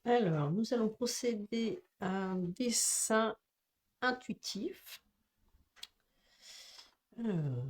Alors, nous allons procéder à un dessin intuitif. Alors,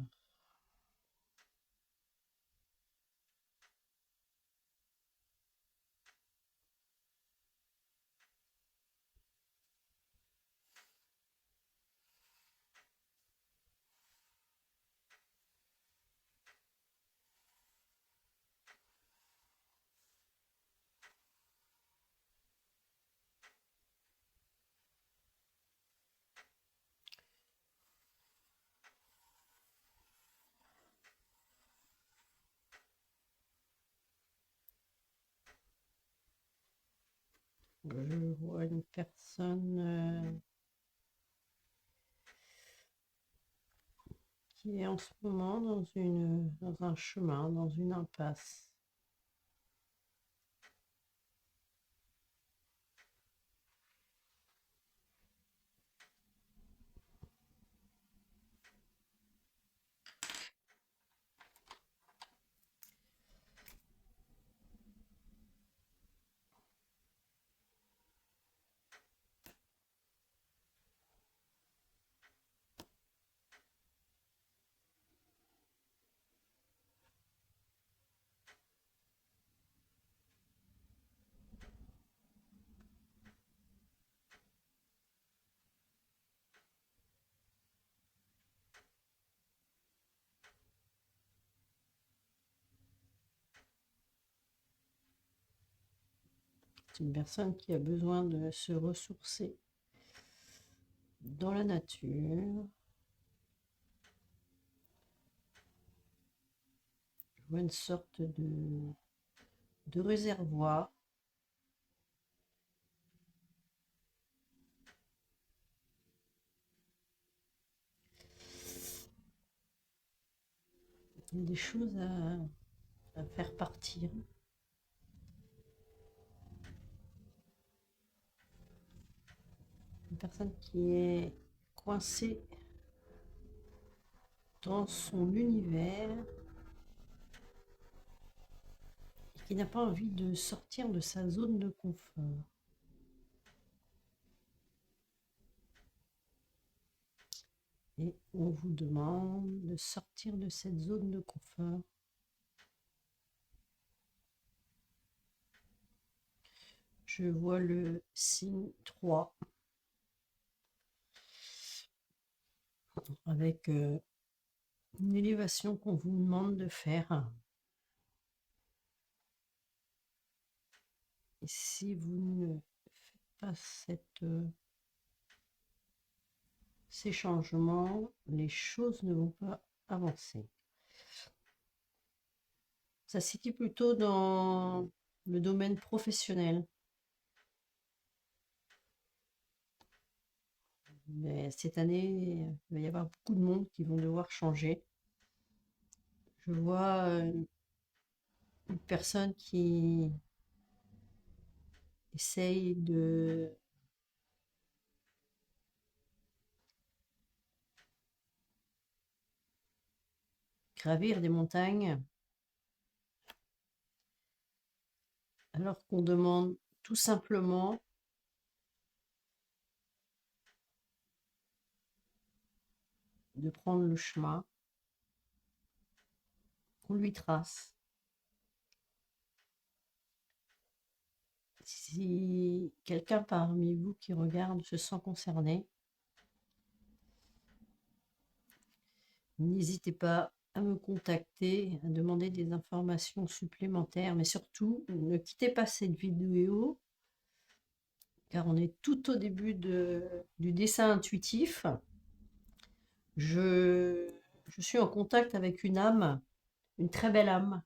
je vois une personne qui est en ce moment dans un chemin, dans une impasse. C'est une personne qui a besoin de se ressourcer dans la nature. Je vois une sorte de réservoir. Il y a des choses à faire partir. Une personne qui est coincée dans son univers et qui n'a pas envie de sortir de sa zone de confort. Et on vous demande de sortir de cette zone de confort. Je vois le signe 3 avec une élévation qu'on vous demande de faire. Et si vous ne faites pas ces changements, les choses ne vont pas avancer. Ça se situe plutôt dans le domaine professionnel. Mais cette année, il va y avoir beaucoup de monde qui vont devoir changer. Je vois une personne qui essaye de gravir des montagnes alors qu'on demande tout simplement de prendre le chemin qu'on lui trace. Si quelqu'un parmi vous qui regarde se sent concerné, n'hésitez pas à me contacter, à demander des informations supplémentaires, mais surtout, ne quittez pas cette vidéo, car on est tout au début du dessin intuitif. Je suis en contact avec une âme, une très belle âme,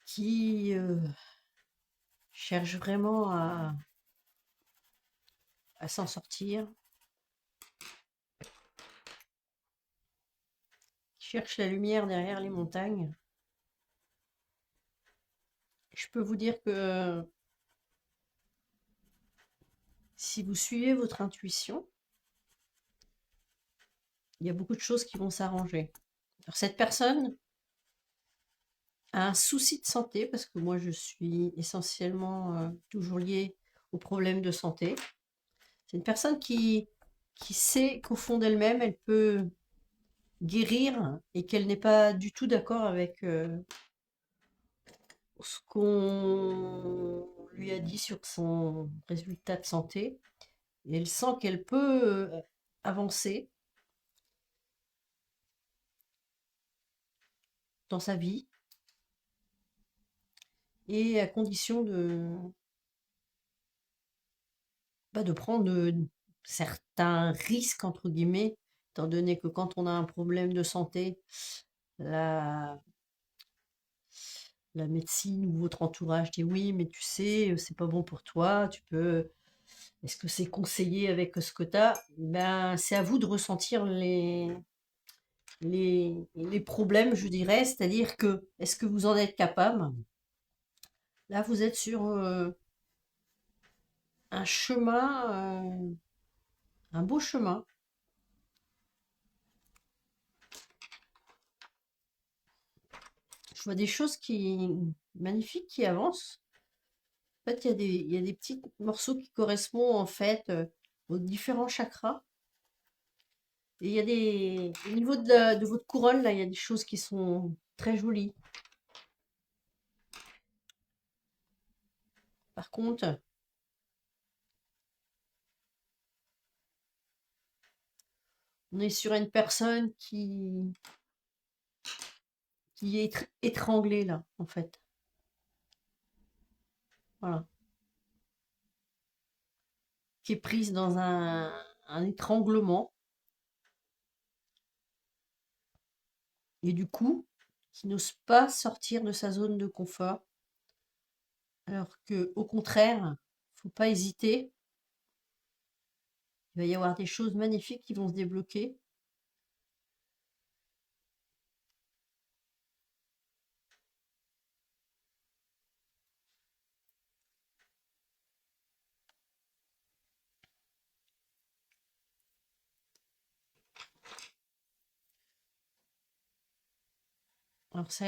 qui cherche vraiment à s'en sortir, qui cherche la lumière derrière les montagnes. Je peux vous dire que si vous suivez votre intuition, il y a beaucoup de choses qui vont s'arranger. Alors cette personne un souci de santé, parce que moi je suis essentiellement toujours liée aux problèmes de santé. C'est une personne qui sait qu'au fond d'elle-même, elle peut guérir et qu'elle n'est pas du tout d'accord avec ce qu'on lui a dit sur son résultat de santé. Et elle sent qu'elle peut avancer dans sa vie et à condition de prendre certains risques, entre guillemets, étant donné que quand on a un problème de santé, la, la médecine ou votre entourage dit oui, mais tu sais, c'est pas bon pour toi, tu peux. Est-ce que c'est conseillé avec ce que tu as? Ben, c'est à vous de ressentir les problèmes, je dirais, c'est-à-dire que est-ce que vous en êtes capable? Là, vous êtes sur un chemin, un beau chemin. Je vois des choses magnifiques qui avancent. En fait, il y a des petits morceaux qui correspondent en fait aux différents chakras. Et il y a au niveau de votre couronne, là, il y a des choses qui sont très jolies. Par contre, on est sur une personne qui est étranglée là, en fait. Voilà. Qui est prise dans un étranglement. Et du coup, qui n'ose pas sortir de sa zone de confort. Alors que, au contraire, faut pas hésiter. Il va y avoir des choses magnifiques qui vont se débloquer. Alors si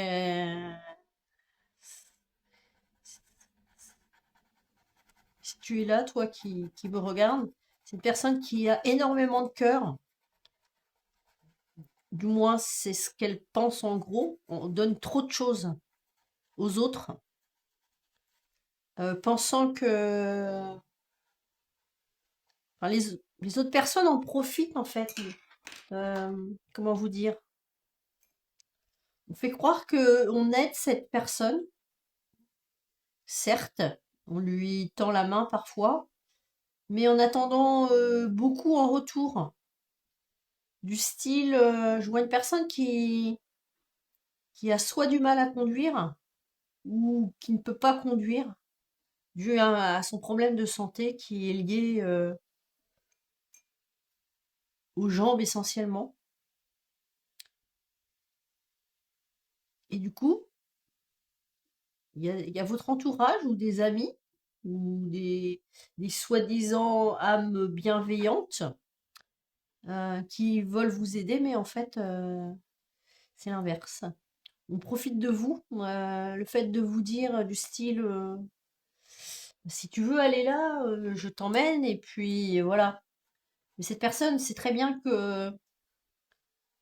tu es là, toi qui me regardes, c'est une personne qui a énormément de cœur. Du moins, c'est ce qu'elle pense en gros. On donne trop de choses aux autres, pensant que enfin, les autres personnes en profitent en fait. Comment vous dire? On fait croire que on aide cette personne, certes, on lui tend la main parfois, mais en attendant beaucoup en retour. Du style, je vois une personne qui a soit du mal à conduire ou qui ne peut pas conduire dû à son problème de santé qui est lié aux jambes essentiellement. Et du coup, il y a votre entourage ou des amis ou des soi-disant âmes bienveillantes qui veulent vous aider, mais en fait, c'est l'inverse. On profite de vous. Le fait de vous dire du style, si tu veux aller là, je t'emmène, et puis voilà. Mais cette personne sait très bien que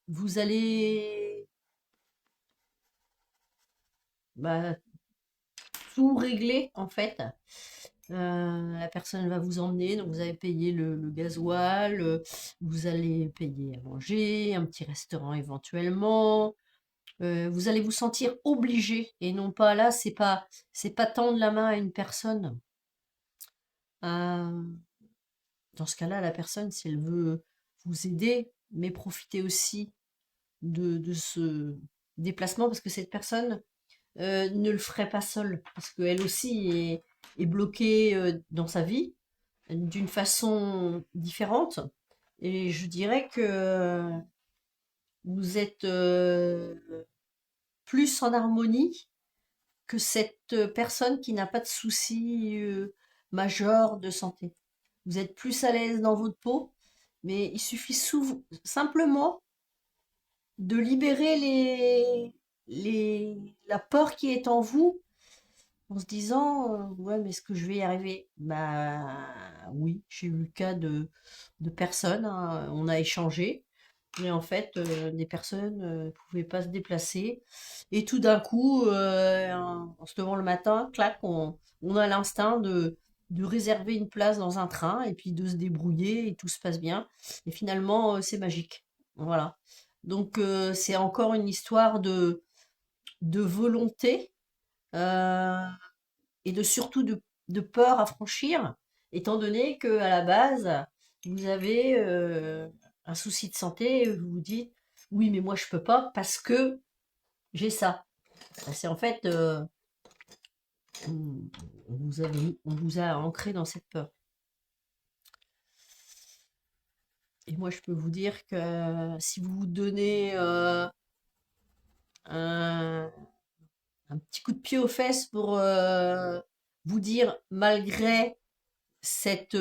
vous allez bah, tout régler en fait. La personne va vous emmener, donc vous allez payer le gasoil, vous allez payer à manger, un petit restaurant éventuellement. Vous allez vous sentir obligé et non pas là, c'est pas tendre la main à une personne. Euh, Dans ce cas-là, la personne, si elle veut vous aider, mais profiter aussi de ce déplacement, parce que cette personne ne le ferait pas seule, parce qu'elle aussi est bloquée dans sa vie d'une façon différente. Et je dirais que vous êtes plus en harmonie que cette personne qui n'a pas de soucis majeurs de santé. Vous êtes plus à l'aise dans votre peau, mais il suffit simplement de libérer la peur qui est en vous, en se disant, ouais, mais est-ce que je vais y arriver? Bah oui, j'ai eu le cas de personnes, hein, on a échangé, et en fait, des personnes ne pouvaient pas se déplacer. Et tout d'un coup, en se levant le matin, clac, on a l'instinct de réserver une place dans un train et puis de se débrouiller et tout se passe bien. Et finalement, c'est magique. Voilà. Donc, c'est encore une histoire de volonté, euh, et de surtout de peur à franchir, étant donné que à la base, vous avez un souci de santé, et vous vous dites oui, mais moi je peux pas parce que j'ai ça. Ben, c'est en fait, on vous a ancré dans cette peur. Et moi, je peux vous dire que si vous vous donnez un, un petit coup de pied aux fesses pour vous dire, malgré cet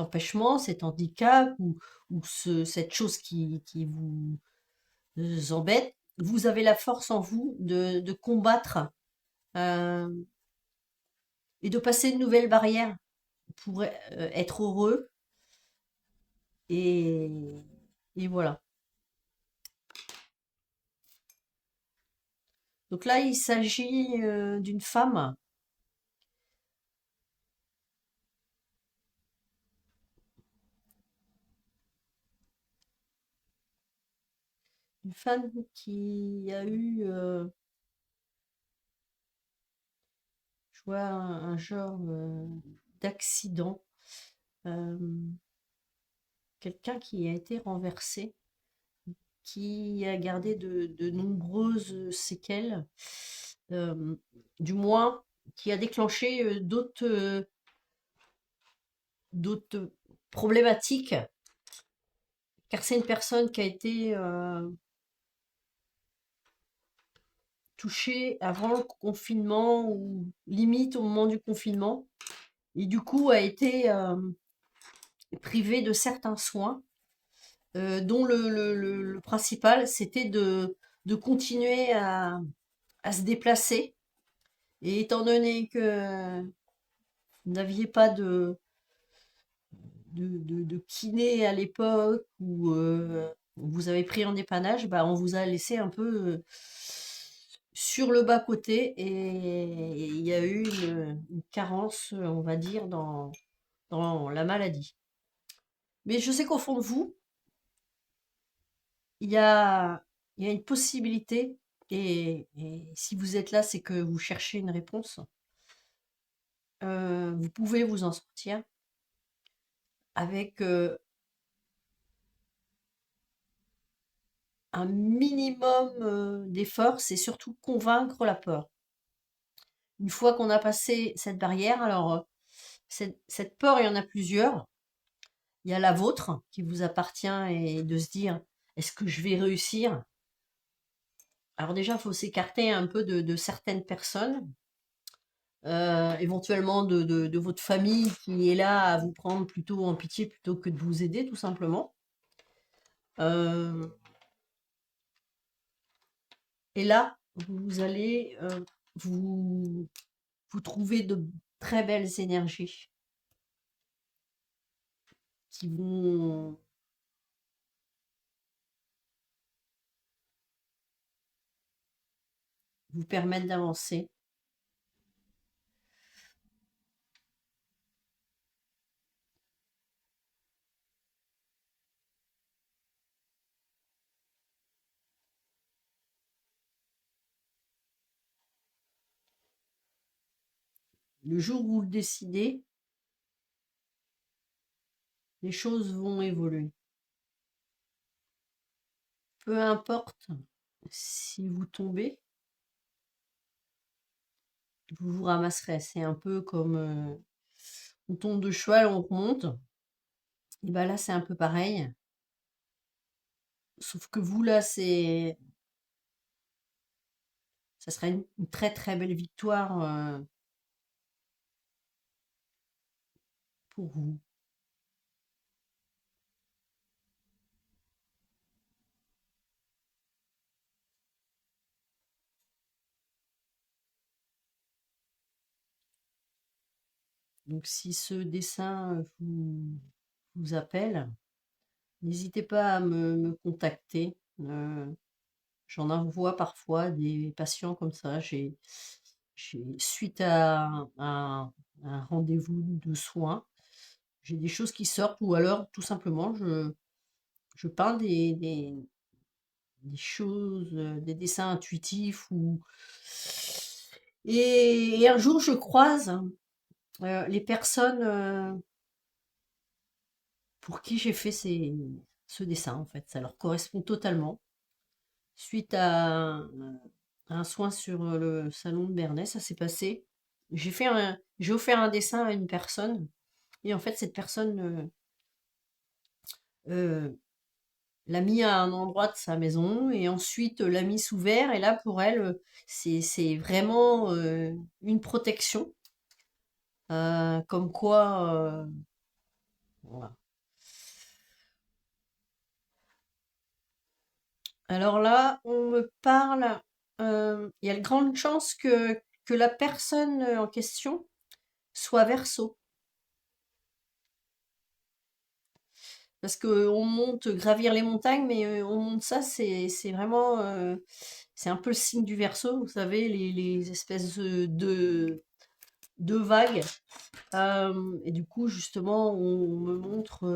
empêchement, cet handicap ou cette chose qui vous embête, vous avez la force en vous de combattre euh, et de passer de nouvelles barrières pour être heureux. Et, et voilà. Donc là, il s'agit d'une femme, qui a eu, je vois, un genre d'accident. Euh, Quelqu'un qui a été renversé, qui a gardé de nombreuses séquelles, euh, du moins qui a déclenché d'autres problématiques, car c'est une personne qui a été touchée avant le confinement ou limite au moment du confinement, et du coup a été privée de certains soins, dont le principal, c'était de continuer à se déplacer. Et étant donné que vous n'aviez pas de kiné à l'époque ou vous avez pris en dépannage, bah, on vous a laissé un peu sur le bas-côté et il y a eu une carence, on va dire, dans la maladie. Mais je sais qu'au fond de vous, il y a, il y a une possibilité et si vous êtes là, c'est que vous cherchez une réponse. Vous pouvez vous en sortir avec un minimum d'effort, c'est surtout convaincre la peur. Une fois qu'on a passé cette barrière, alors cette peur, il y en a plusieurs. Il y a la vôtre qui vous appartient et de se dire, est-ce que je vais réussir? Alors déjà, il faut s'écarter un peu de certaines personnes, éventuellement de votre famille qui est là à vous prendre plutôt en pitié plutôt que de vous aider, tout simplement. Euh, et là, vous allez vous, vous trouver de très belles énergies qui vont vous permettre d'avancer. Le jour où vous le décidez, les choses vont évoluer. Peu importe si vous tombez, vous vous ramasserez. C'est un peu comme on tombe de cheval, on remonte. Et bien là, c'est un peu pareil. Sauf que vous, là, ça serait une très très belle victoire pour vous. Donc si ce dessin vous appelle, n'hésitez pas à me contacter. J'en envoie parfois des patients comme ça. Suite à un rendez-vous de soins, j'ai des choses qui sortent ou alors tout simplement je peins des choses, des dessins intuitifs et un jour je croise les personnes pour qui j'ai fait ce dessin en fait. Ça leur correspond totalement. Suite à un soin sur le salon de Bernay, ça s'est passé. J'ai offert un dessin à une personne et en fait cette personne euh, l'a mis à un endroit de sa maison et ensuite l'a mis sous verre et là pour elle c'est vraiment une protection. Comme quoi voilà. Alors là on me parle, il y a de grandes chances que la personne en question soit Verseau. Parce que on monte gravir les montagnes, mais on monte ça, c'est vraiment, c'est un peu le signe du Verseau, vous savez, les espèces de vagues. Et du coup, justement, on me montre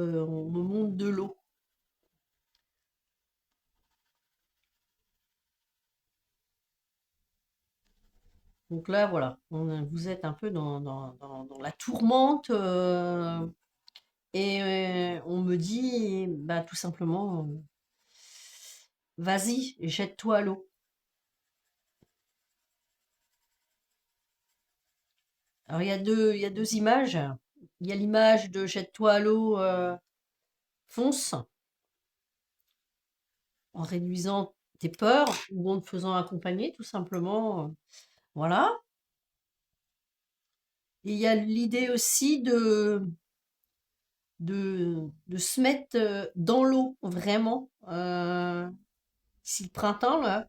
de l'eau. Donc là, voilà, vous êtes un peu dans la tourmente, et on me dit, bah, tout simplement, vas-y, jette-toi à l'eau. Alors il y a deux images. Il y a l'image de jette-toi à l'eau, fonce, en réduisant tes peurs ou en te faisant accompagner, tout simplement. Voilà. Et il y a l'idée aussi de se mettre dans l'eau, vraiment. Si le printemps, là,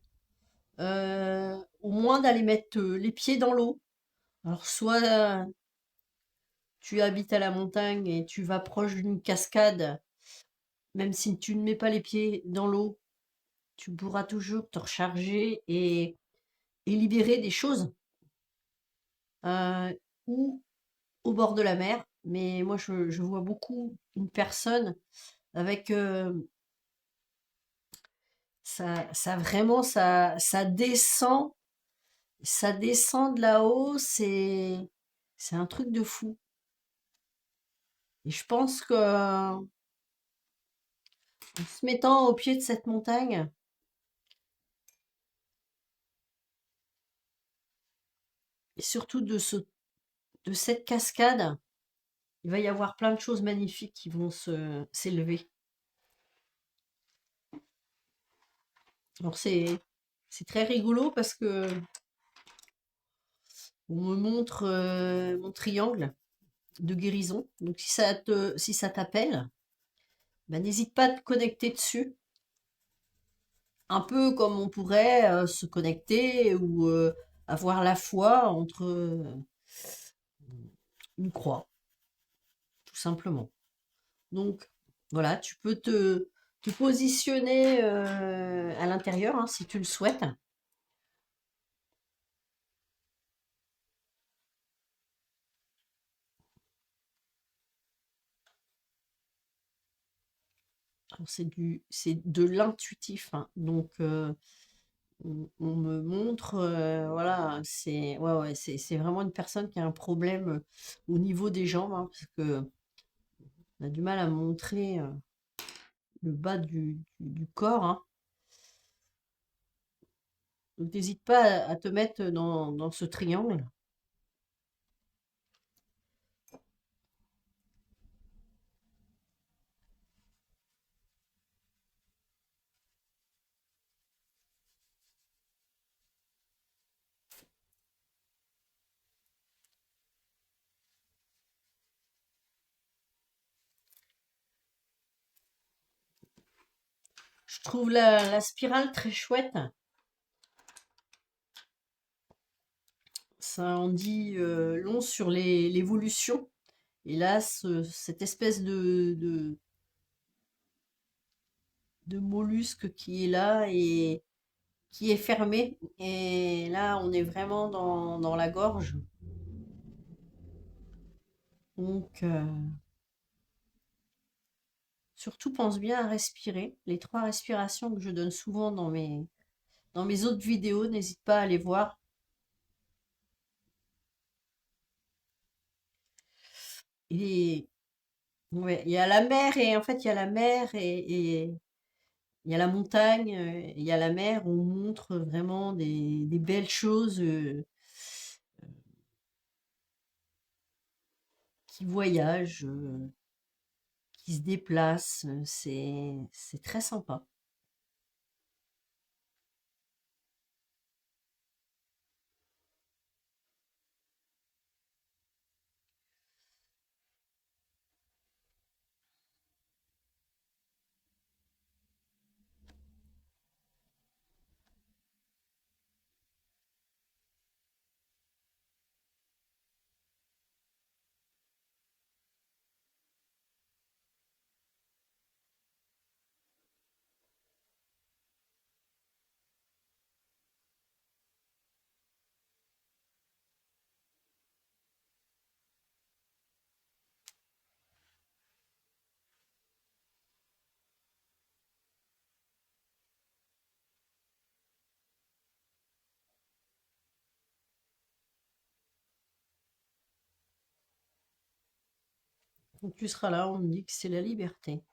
au moins d'aller mettre les pieds dans l'eau. Alors, soit tu habites à la montagne et tu vas proche d'une cascade, même si tu ne mets pas les pieds dans l'eau, tu pourras toujours te recharger et libérer des choses. Ou au bord de la mer. Mais moi, je vois beaucoup une personne avec ça vraiment, ça descend de là-haut, c'est un truc de fou. Et je pense que en se mettant au pied de cette montagne, et surtout de cette cascade, il va y avoir plein de choses magnifiques qui vont s'élever. Alors c'est très rigolo parce que on me montre mon triangle de guérison. Donc si ça t'appelle, ben, n'hésite pas à te connecter dessus. Un peu comme on pourrait se connecter ou avoir la foi entre une croix, tout simplement. Donc voilà, tu peux te positionner à l'intérieur hein, si tu le souhaites. Alors, c'est de l'intuitif, hein. Donc on me montre, voilà, c'est vraiment une personne qui a un problème au niveau des jambes, hein, parce que on a du mal à montrer le bas du corps, hein. Donc n'hésite pas à te mettre dans ce triangle. Je trouve la spirale très chouette. Ça en dit long sur l'évolution Et là, cette espèce de mollusque qui est là et qui est fermé. Et là, on est vraiment dans la gorge. Donc, surtout pense bien à respirer. Les 3 respirations que je donne souvent dans mes autres vidéos, n'hésite pas à les voir. Et ouais, il y a la mer et en fait il y a la mer et il y a la montagne, il y a la mer. On montre vraiment des belles choses qui voyagent, qui se déplacent. C'est très sympa. Donc tu seras là, on me dit que c'est la liberté.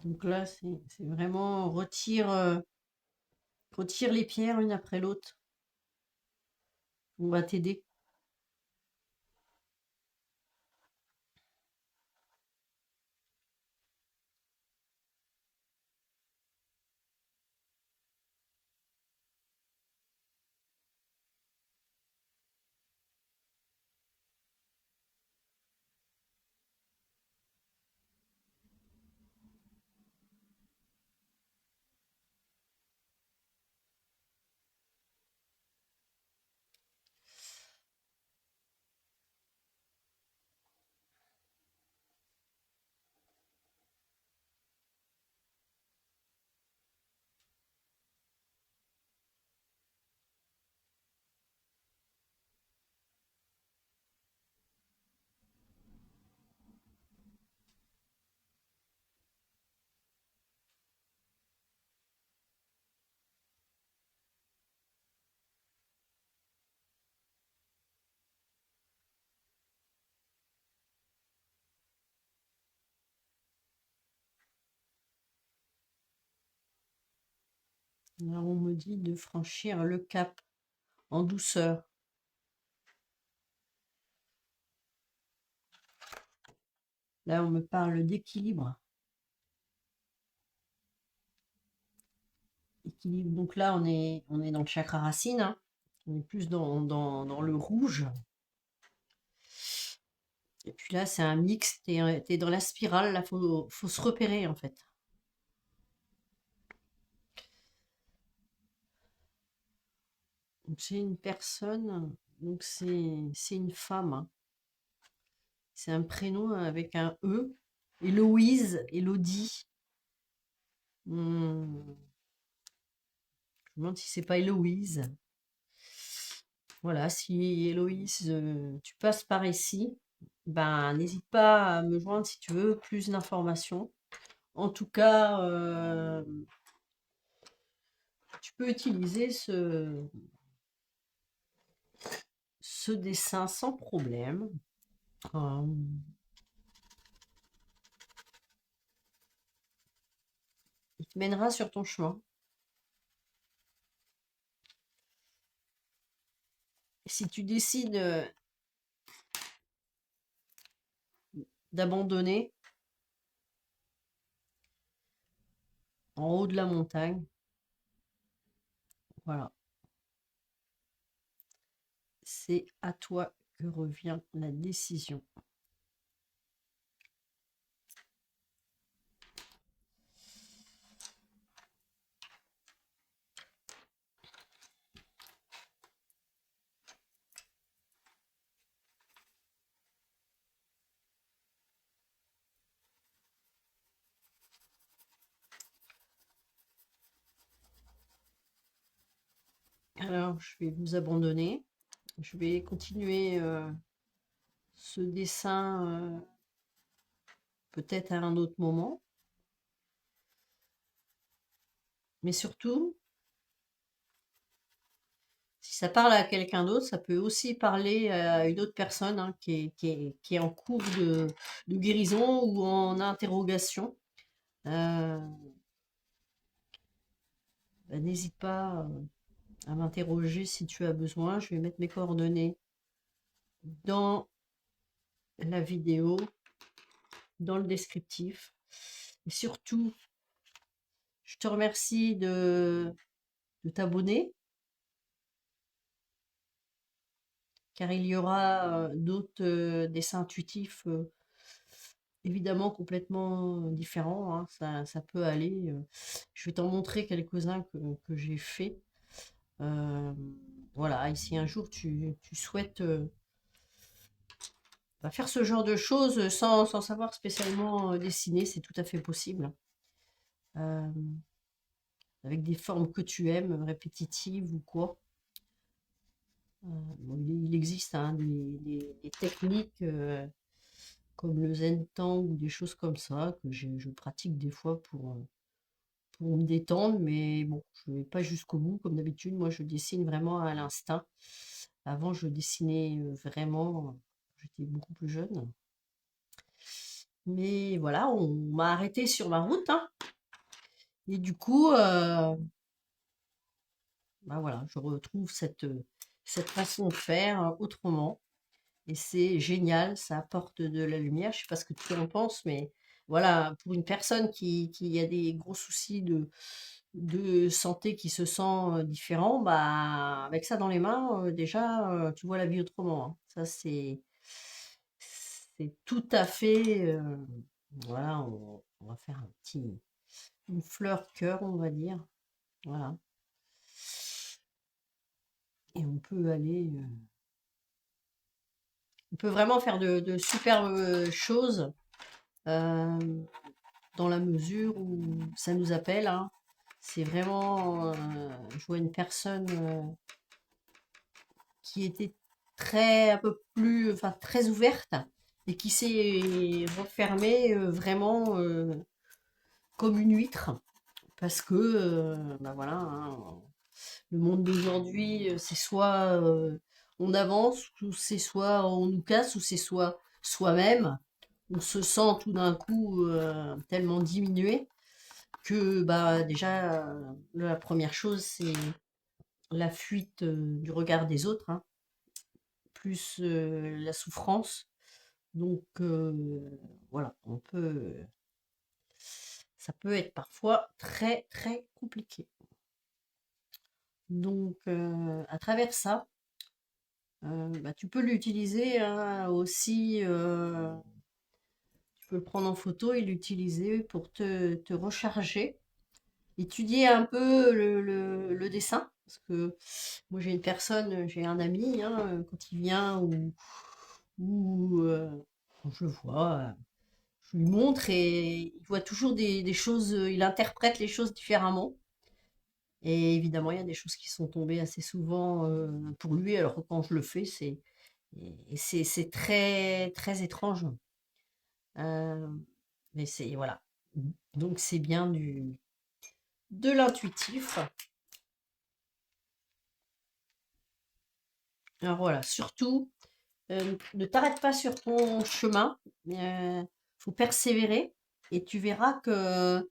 Donc là, c'est vraiment retire les pierres une après l'autre. On va t'aider. Là, on me dit de franchir le cap en douceur. Là, on me parle d'équilibre. Équilibre. Donc là, on est dans le chakra racine, hein. On est plus dans le rouge. Et puis là, c'est un mix. T'es dans la spirale. Là, faut se repérer, en fait. Donc, c'est une personne. Donc, c'est une femme, hein. C'est un prénom avec un E. Héloïse, Élodie. Hmm, je me demande si c'est pas Héloïse. Voilà, si Héloïse, tu passes par ici, ben n'hésite pas à me joindre si tu veux plus d'informations. En tout cas, tu peux utiliser ce dessin sans problème. Euh, il te mènera sur ton chemin. Si tu décides d'abandonner, en haut de la montagne. Voilà, c'est à toi que revient la décision. Alors, je vais vous abandonner. Je vais continuer ce dessin peut-être à un autre moment. Mais surtout, si ça parle à quelqu'un d'autre, ça peut aussi parler à une autre personne hein, qui est en cours de guérison ou en interrogation. Euh, Bah, n'hésite pas à m'interroger si tu as besoin. Je vais mettre mes coordonnées dans la vidéo, dans le descriptif. Et surtout, je te remercie de t'abonner, car il y aura d'autres dessins intuitifs, évidemment complètement différents, hein. Ça peut aller. Je vais t'en montrer quelques-uns que j'ai fait. Voilà, et si un jour tu souhaites faire ce genre de choses sans savoir spécialement dessiner, c'est tout à fait possible. Euh, Avec des formes que tu aimes, répétitives ou quoi. Bon, il existe hein, des techniques comme le zen tang ou des choses comme ça que je pratique des fois pour me détendre, mais bon, je ne vais pas jusqu'au bout comme d'habitude. Moi, je dessine vraiment à l'instinct. Avant, je dessinais vraiment, j'étais beaucoup plus jeune. Mais voilà, on m'a arrêté sur ma route, hein. Et du coup, bah voilà, je retrouve cette façon de faire autrement. Et c'est génial, ça apporte de la lumière. Je sais pas ce que tu en penses, mais voilà, pour une personne qui a des gros soucis de santé, qui se sent différent, bah, avec ça dans les mains, déjà, tu vois la vie autrement, hein. Ça, c'est tout à fait, voilà, on va faire une fleur cœur, on va dire. Voilà. Et on peut vraiment faire de superbes choses euh, dans la mesure où ça nous appelle, hein. C'est vraiment, je vois une personne qui était un peu plus, enfin très ouverte et qui s'est refermée vraiment comme une huître parce que, bah voilà, hein, le monde d'aujourd'hui, c'est soit on avance, ou c'est soit on nous casse, ou c'est soit soi-même. On se sent tout d'un coup tellement diminué que bah déjà la première chose c'est la fuite du regard des autres, hein, plus la souffrance. Donc voilà, ça peut être parfois très très compliqué. Donc à travers ça, bah, tu peux l'utiliser hein, aussi, tu peux le prendre en photo et l'utiliser pour te recharger. Étudier un peu le dessin, parce que moi j'ai une personne, j'ai un ami, hein, quand il vient ou quand je le vois, je lui montre et il voit toujours des choses, il interprète les choses différemment. Et évidemment, il y a des choses qui sont tombées assez souvent pour lui, alors que quand je le fais, c'est très très étrange. Euh, mais c'est voilà. Donc c'est bien de l'intuitif. Alors voilà, surtout, ne t'arrête pas sur ton chemin. Faut persévérer et tu verras que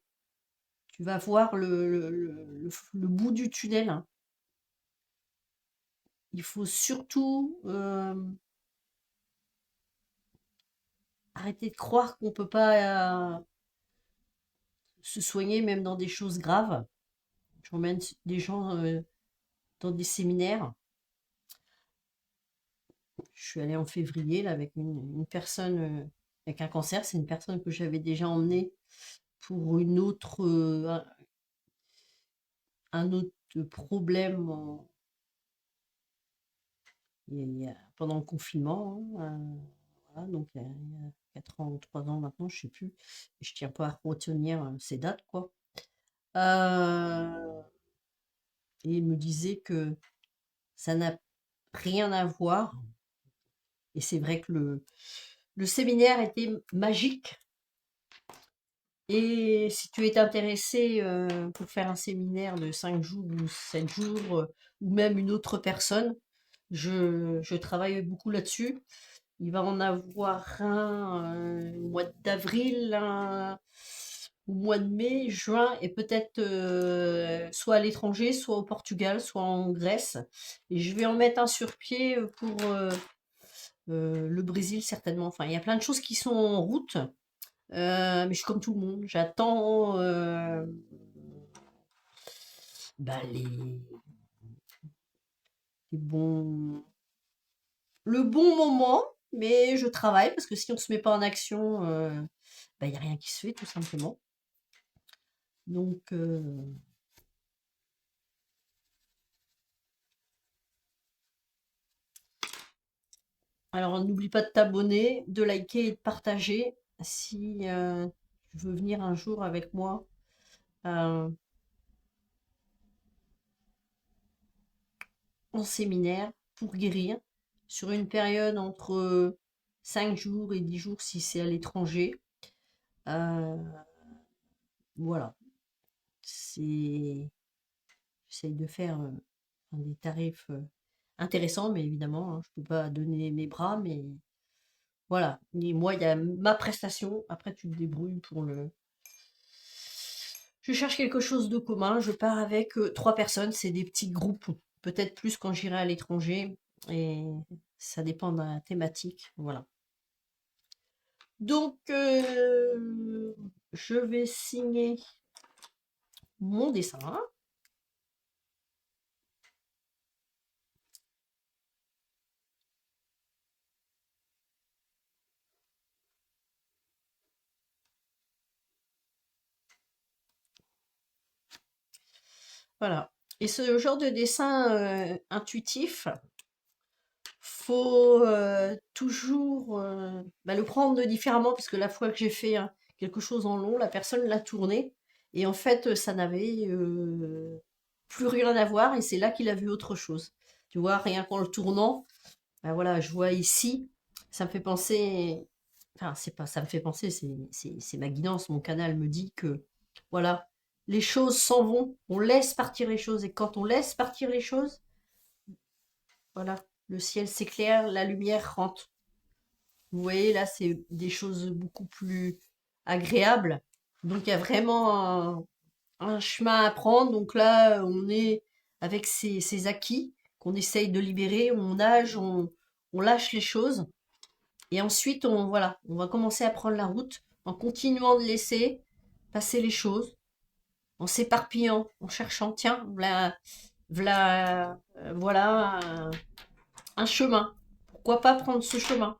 tu vas voir le bout du tunnel, hein. Il faut surtout arrêter de croire qu'on peut pas se soigner même dans des choses graves. J'emmène des gens dans des séminaires. Je suis allée en février là, avec une personne avec un cancer. C'est une personne que j'avais déjà emmenée pour un autre problème pendant le confinement, hein, voilà, donc il y a 4 ans ou 3 ans maintenant, je sais plus. Je tiens pas à retenir ces dates, quoi. Euh, et il me disait que ça n'a rien à voir. Et c'est vrai que le séminaire était magique. Et si tu es intéressé pour faire un séminaire de 5 jours ou 7 jours, ou même une autre personne, je travaille beaucoup là-dessus. Il va en avoir un au mois d'avril, un au mois de mai, juin, et peut-être soit à l'étranger, soit au Portugal, soit en Grèce. Et je vais en mettre un sur pied pour le Brésil certainement. Enfin, il y a plein de choses qui sont en route. Mais je suis comme tout le monde, j'attends bah, les bons, le bon moment, mais je travaille parce que si on se met pas en action, bah, il n'y a rien qui se fait tout simplement. Donc, alors n'oublie pas de t'abonner, de liker et de partager si tu veux venir un jour avec moi euh, en séminaire pour guérir sur une période entre 5 jours et 10 jours si c'est à l'étranger. Euh, voilà, c'est, j'essaye de faire des tarifs intéressants, mais évidemment, hein, je peux pas donner mes bras, mais voilà. Et moi, il y a ma prestation. Après, tu te débrouilles pour le. Je cherche quelque chose de commun. Je pars avec 3 personnes. C'est des petits groupes, peut-être plus quand j'irai à l'étranger. Et ça dépend de la thématique. Voilà. Donc, je vais signer mon dessin. Voilà. Et ce genre de dessin intuitif, faut toujours bah, le prendre différemment, parce que la fois que j'ai fait quelque chose en long, la personne l'a tourné, et en fait, ça n'avait plus rien à voir, et c'est là qu'il a vu autre chose. Tu vois, rien qu'en le tournant, bah voilà, je vois ici, ça me fait penser, enfin, c'est pas, ça me fait penser, c'est ma guidance, mon canal me dit que, voilà, les choses s'en vont, on laisse partir les choses, et quand on laisse partir les choses, voilà, le ciel s'éclaire, la lumière rentre. Vous voyez, là, c'est des choses beaucoup plus agréables. Donc, il y a vraiment un chemin à prendre. Donc là, on est avec ces acquis qu'on essaye de libérer. On nage, on lâche les choses. Et ensuite, voilà, on va commencer à prendre la route en continuant de laisser passer les choses, en s'éparpillant, en cherchant, tiens, voilà, voilà un chemin. Pourquoi pas prendre ce chemin?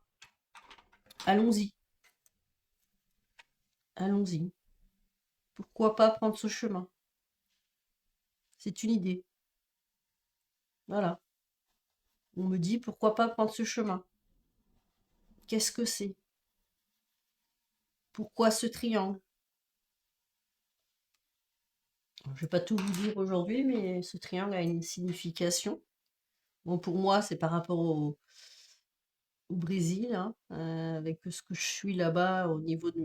Allons-y, allons-y. Pourquoi pas prendre ce chemin? C'est une idée. Voilà. On me dit pourquoi pas prendre ce chemin? Qu'est-ce que c'est? Pourquoi ce triangle? Je vais pas tout vous dire aujourd'hui, mais ce triangle a une signification. Bon, pour moi, c'est par rapport au Brésil, hein, avec ce que je suis là-bas au niveau de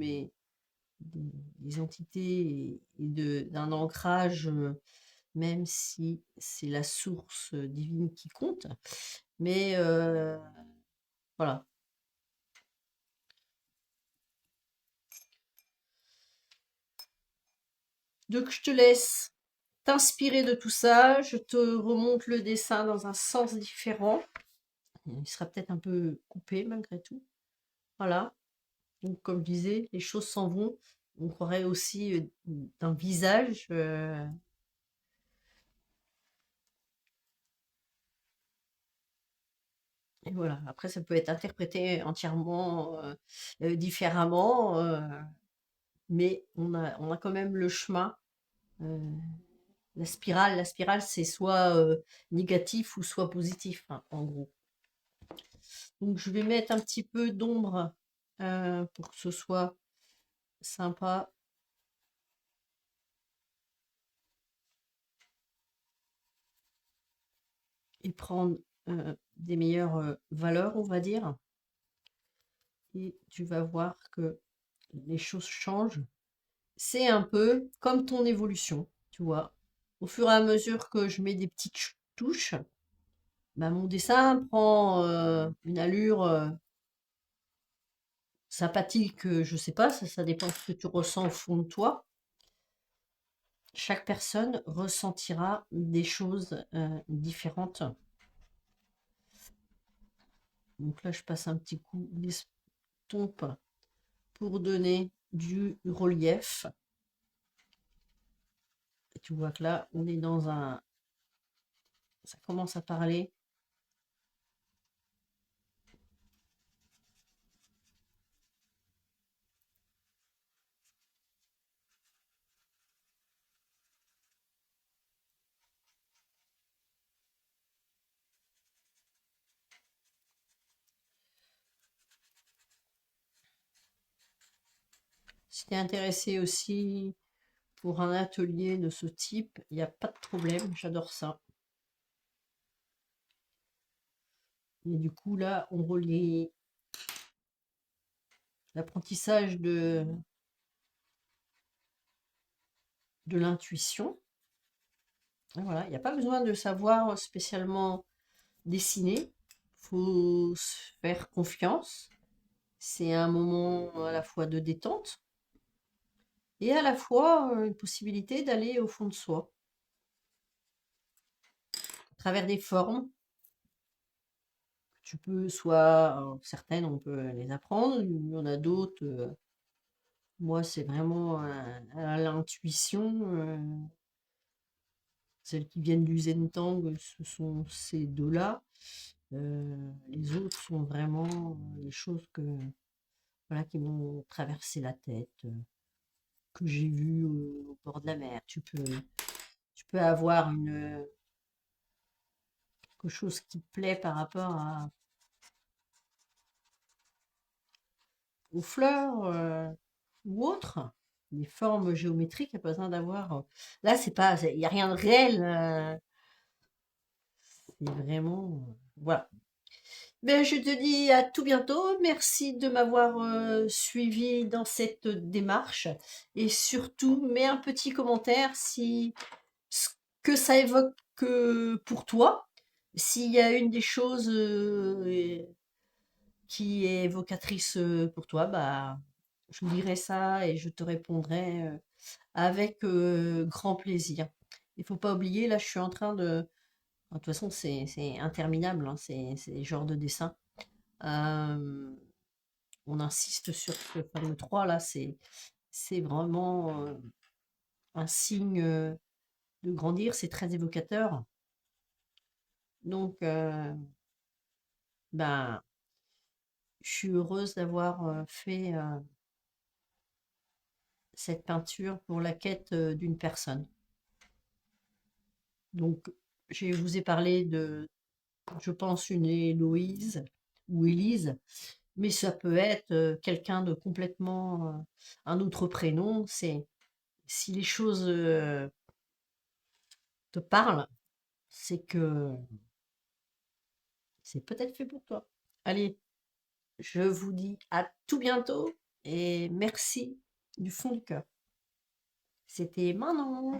des entités d'un ancrage, même si c'est la source divine qui compte. Mais voilà. Donc je te laisse t'inspirer de tout ça. Je te remonte le dessin dans un sens différent. Il sera peut-être un peu coupé malgré tout. Voilà. Donc comme je disais, les choses s'en vont. On croirait aussi d'un visage. Et voilà. Après, ça peut être interprété entièrement différemment, mais on a quand même le chemin. euh, la spirale, c'est soit négatif ou soit positif, hein, en gros. Donc, je vais mettre un petit peu d'ombre pour que ce soit sympa. Et prendre des meilleures valeurs, on va dire. Et tu vas voir que les choses changent. C'est un peu comme ton évolution, tu vois. Au fur et à mesure que je mets des petites touches, bah, mon dessin prend une allure sympathique, je sais pas, ça dépend de ce que tu ressens au fond de toi. Chaque personne ressentira des choses différentes. Donc là, je passe un petit coup d'estompe pour donner du relief. Et tu vois que là, on est dans un... Ça commence à parler. Si tu es intéressé aussi pour un atelier de ce type, il n'y a pas de problème, j'adore ça. Et du coup, là, on relie l'apprentissage de l'intuition. Voilà, il n'y a pas besoin de savoir spécialement dessiner. Il faut se faire confiance. C'est un moment à la fois de détente et à la fois une possibilité d'aller au fond de soi, à travers des formes. Tu peux soit, certaines, on peut les apprendre, il y en a d'autres, moi, c'est vraiment à l'intuition. Celles qui viennent du Zen-Tang, ce sont ces deux-là. Les autres sont vraiment des choses voilà, qui m'ont traversé la tête, que j'ai vues au bord de la mer. Tu peux avoir quelque chose qui te plaît par rapport aux fleurs ou autres. Les formes géométriques, il n'y a pas besoin d'avoir. Là, c'est pas, il n'y a rien de réel. C'est vraiment. Voilà. Ben, je te dis à tout bientôt. Merci de m'avoir suivi dans cette démarche. Et surtout, mets un petit commentaire si ce que ça évoque pour toi. S'il y a une des choses qui est évocatrice pour toi, bah, je lirai ça et je te répondrai avec grand plaisir. Il faut pas oublier, là, je suis en train de... De toute façon, c'est interminable, hein, ces genres de dessins. Euh, on insiste sur ce fameux 3 là, c'est vraiment un signe de grandir, c'est très évocateur. Donc, ben, je suis heureuse d'avoir fait cette peinture pour la quête d'une personne. Donc, je vous ai parlé de, je pense, une Héloïse ou Élise, mais ça peut être quelqu'un de complètement un autre prénom. C'est si les choses te parlent, c'est que c'est peut-être fait pour toi. Allez, je vous dis à tout bientôt et merci du fond du cœur. C'était Manon.